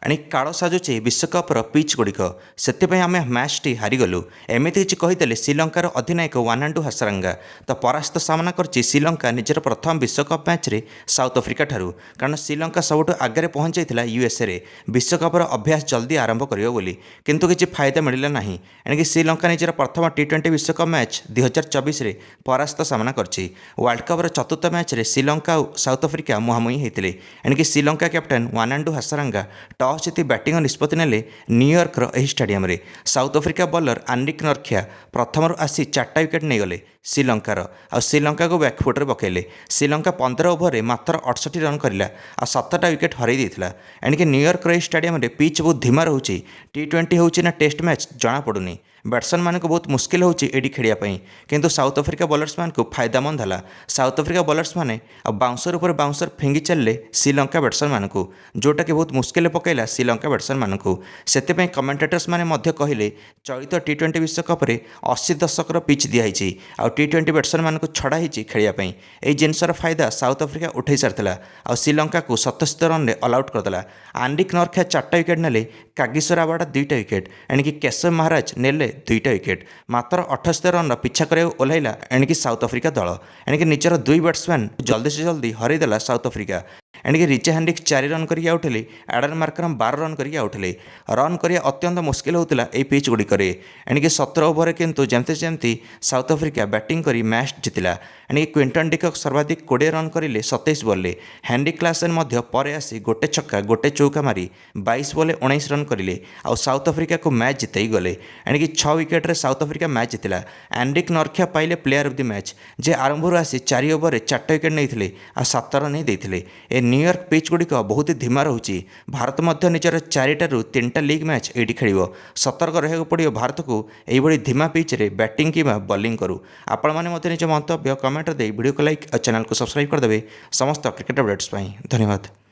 ଏଣିକି କାଳ ସାଜୁଛି ବିଶ୍ୱକପ୍ର ପିଚ୍ ଗୁଡ଼ିକ। ସେଥିପାଇଁ ଆମେ ମ୍ୟାଚ୍ଟି ହାରିଗଲୁ। ଏମିତି କିଛି କହିଥିଲେ ଶ୍ରୀଲଙ୍କାର ଅଧିନାୟକ ୱାନାଣ୍ଡୁ ହାସରାଙ୍ଗା। ତ ପରାସ୍ତ ସାମନା କରିଛି ଶ୍ରୀଲଙ୍କା ନିଜର ପ୍ରଥମ ବିଶ୍ୱକପ୍ ମ୍ୟାଚ୍ରେ ସାଉଥ୍ ଆଫ୍ରିକା ଠାରୁ। କାରଣ ଶ୍ରୀଲଙ୍କା ସବୁଠୁ ଆଗରେ ପହଞ୍ଚାଇଥିଲା ୟୁଏସ୍ଏରେ ବିଶ୍ୱକପ୍ର ଅଭ୍ୟାସ ଜଲ୍ଦି ଆରମ୍ଭ କରିବ ବୋଲି, କିନ୍ତୁ କିଛି ଫାଇଦା ମିଳିଲା ନାହିଁ। ଏଣିକି ଶ୍ରୀଲଙ୍କା ନିଜର ପ୍ରଥମ ଟି20 ବିଶ୍ୱକପ୍ ମ୍ୟାଚ୍ 2024ରେ ପରାସ୍ତ ସାମନା କରିଛି। ୱାର୍ଲଡ କପ୍ର ଚତୁର୍ଥ ମ୍ୟାଚ୍ରେ ଶ୍ରୀଲଙ୍କା ଆଉ ସାଉଥ୍ ଆଫ୍ରିକା ମୁହାଁମୁହିଁ ହୋଇଥିଲେ। ଏଣିକି ଶ୍ରୀଲଙ୍କା କ୍ୟାପ୍ଟେନ୍ ୱାନାଣ୍ଡୁ ହାସରାଙ୍ଗା ଟସ୍ ଜିତି ବ୍ୟାଟିଂର ନିଷ୍ପତ୍ତି ନେଲେ ନ୍ୟୁୟର୍କର ଏହି ଷ୍ଟାଡିୟମରେ। ସାଉଥ୍ ଆଫ୍ରିକା ବୋଲର ଆନିକ୍ ନରଖିଆ ପ୍ରଥମରୁ ଆସି 4ଟା ୱିକେଟ୍ ନେଇଗଲେ ଶ୍ରୀଲଙ୍କାର, ଆଉ ଶ୍ରୀଲଙ୍କାକୁ ବ୍ୟାକ୍ଫୁଟରେ ପକାଇଲେ। ଶ୍ରୀଲଙ୍କା 15 ଓଭରରେ ମାତ୍ର 68 ରନ୍ କରିଲା ଆଉ 7ଟା ୱିକେଟ୍ ହରାଇ ଦେଇଥିଲା। ଏଣିକି ନ୍ୟୁୟର୍କର ଏହି ଷ୍ଟାଡିୟମରେ ପିଚ୍ ବହୁତ ଧୀମା ରହୁଛି। ଟି20 ହେଉଛି ନା ଟେଷ୍ଟ ମ୍ୟାଚ୍ ଜଣାପଡ଼ୁନି। ବ୍ୟାଟ୍ସମ୍ୟାନମାନଙ୍କୁ ବହୁତ ମୁସ୍କିଲ ହେଉଛି ଏଠି ଖେଳିବା ପାଇଁ, କିନ୍ତୁ ସାଉଥ୍ ଆଫ୍ରିକା ବୋଲର୍ସମାନଙ୍କୁ ଫାଇଦାମନ୍ଦ ହେଲା। ସାଉଥ୍ ଆଫ୍ରିକା ବୋଲର୍ସମାନେ ଆଉ ବାଉନ୍ସର ଉପରେ ବାଉନ୍ସର ଫିଙ୍ଗି ଚାଲିଲେ ଶ୍ରୀଲଙ୍କା ବ୍ୟାଟ୍ସମ୍ୟାନମାନଙ୍କୁ, ଯେଉଁଟାକି ବହୁତ ମୁସ୍କିଲରେ ପକାଇଲା ଶ୍ରୀଲଙ୍କା ବ୍ୟାଟ୍ସମ୍ୟାନମାନଙ୍କୁ। ସେଥିପାଇଁ କମେଣ୍ଟେଟର୍ସମାନେ ମଧ୍ୟ କହିଲେ ଚଳିତ ଟି20 ବିଶ୍ୱକପ୍ରେ 80 ଦଶକର ପିଚ୍ ଦିଆହେଇଛି ଆଉ ଟି20 ବ୍ୟାଟ୍ସମ୍ୟାନମାନଙ୍କୁ ଛଡ଼ା ହେଇଛି ଖେଳିବା ପାଇଁ। ଏହି ଜିନିଷର ଫାଇଦା ସାଉଥ୍ ଆଫ୍ରିକା ଉଠାଇ ସାରିଥିଲା ଆଉ ଶ୍ରୀଲଙ୍କାକୁ 77 ରନ୍ରେ ଅଲ୍ ଆଉଟ୍ କରିଦେଲା। ଆନିକ୍ ନରଖିଆ 4ଟା ୱିକେଟ୍ ନେଲେ, କାଗିସୋ ରାବାଡା 2ଟା ୱିକେଟ୍, ଏଣିକି କେଶବ ମହାରାଜ ନେଲେ 2ଟା ୱିକେଟ୍। ମାତ୍ର 78 ରନ୍ର ପିଛା କରିବାକୁ ଓହ୍ଲାଇଲା ଏଣିକି ସାଉଥ୍ ଆଫ୍ରିକା ଦଳ। ଏଣିକି ନିଜର 2 ବ୍ୟାଟ୍ସମ୍ୟାନ୍ ଜଲ୍ଦି ସେ ଜଲ୍ଦି ହରାଇଦେଲା ସାଉଥ୍ ଆଫ୍ରିକା। ଏଣିକି ରିଚା ହେଣ୍ଡ୍ରିକ୍ସ 4 ରନ୍ କରିକି ଆଉଥିଲେ, ଆଡନ୍ ମାର୍କରମ୍ 12 ରନ୍ କରିକି ଆଉଥିଲେ। ରନ୍ କରିବା ଅତ୍ୟନ୍ତ ମୁସ୍କିଲ ହେଉଥିଲା ଏହି ପିଚ୍ ଗୁଡ଼ିକରେ। ଏଣିକି 17 ଓଭରରେ କିନ୍ତୁ ଯେମିତି ସାଉଥ୍ ଆଫ୍ରିକା ବ୍ୟାଟିଂ କରି ମ୍ୟାଚ୍ ଜିତିଲା। ଏଣିକି କ୍ୱିଣ୍ଟନ୍ ଡିକକ୍ ସର୍ବାଧିକ 20 ରନ୍ କରିଲେ 27 ବଲ୍ରେ। ହେନରି କ୍ଲାସେନ୍ ମଧ୍ୟ ପରେ ଆସି ଗୋଟେ ଛକା ଗୋଟେ ଚୌକା ମାରି 22 ବଲ୍ରେ 19 ରନ୍ କରିଲେ ଆଉ ସାଉଥ୍ ଆଫ୍ରିକାକୁ ମ୍ୟାଚ୍ ଜିତାଇ ଗଲେ। ଏଣିକି 6 ୱିକେଟ୍ରେ ସାଉଥ୍ ଆଫ୍ରିକା ମ୍ୟାଚ୍ ଜିତିଲା। ଆନିକ୍ ନରଖିଆ ପାଇଲେ ପ୍ଲେୟାର ଅଫ୍ ଦି ମ୍ୟାଚ୍, ଯେ ଆରମ୍ଭରୁ ଆସି 4 ଓଭରରେ 4ଟା ୱିକେଟ୍ ନେଇଥିଲେ ଆଉ 7 ରନ୍ ହିଁ ଦେଇଥିଲେ। ଏ ନ୍ୟୁୟର୍କ ପିଚ୍ ଗୁଡ଼ିକ ବହୁତ ଧୀମା ରହୁଛି। ଭାରତ ମଧ୍ୟ ନିଜର 4ଟାରୁ 3ଟା ଲିଗ୍ ମ୍ୟାଚ୍ ଏଇଠି ଖେଳିବ। ସତର୍କ ରହିବାକୁ ପଡ଼ିବ ଭାରତକୁ ଏହିଭଳି ଧୀମା ପିଚ୍ରେ ବ୍ୟାଟିଂ କିମ୍ବା ବୋଲିଂ କରୁ। ଆପଣମାନେ ମଧ୍ୟ ନିଜ ମନ୍ତବ୍ୟ କମେଣ୍ଟରେ ଦେଇ ଭିଡ଼ିଓକୁ ଲାଇକ୍ ଆଉ ଚ୍ୟାନେଲକୁ ସବସ୍କ୍ରାଇବ୍ କରିଦେବେ ସମସ୍ତ କ୍ରିକେଟ୍ ଅପଡେଟ୍ସ ପାଇଁ। ଧନ୍ୟବାଦ।